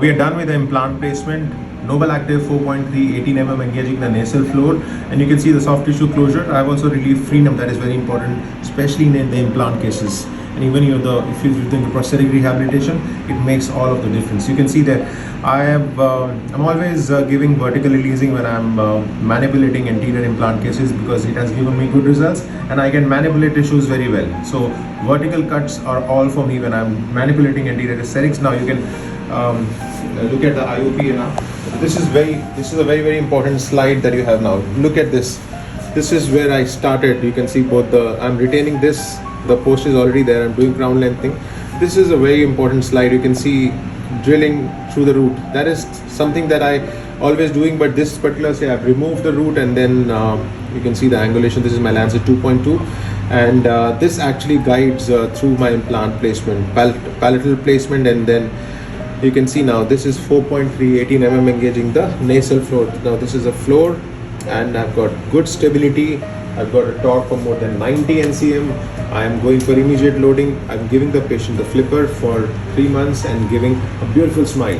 We are done with the implant placement. Nobel Active 4.3, 18 mm engaging the nasal floor, and you can see the soft tissue closure. I have also relieved freedom, that is very important, especially in the implant cases. And even if you're doing the prosthetic rehabilitation, it makes all of the difference. You can see that I'm always giving vertical releasing when I'm manipulating anterior implant cases, because it has given me good results and I can manipulate tissues very well. So vertical cuts are all for me when I'm manipulating anterior aesthetics. Now you can look at the IOP now. This is a very important slide that you have now. Look at this. This is where I started. You can see I'm retaining this. The post is already there. I'm doing crown lengthening. This is a very important slide. You can see drilling through the root. That is something that I always doing, but this particular say I've removed the root, and then you can see the angulation. This is my Lancet 2.2, and this actually guides through my implant placement, palatal placement, and then you can see now this is 4.3, 18 mm engaging the nasal floor. Now this is a floor, and I've got good stability. I've got a torque for more than 90 NCM. I am going for immediate loading. I'm giving the patient the flipper for 3 months and giving a beautiful smile.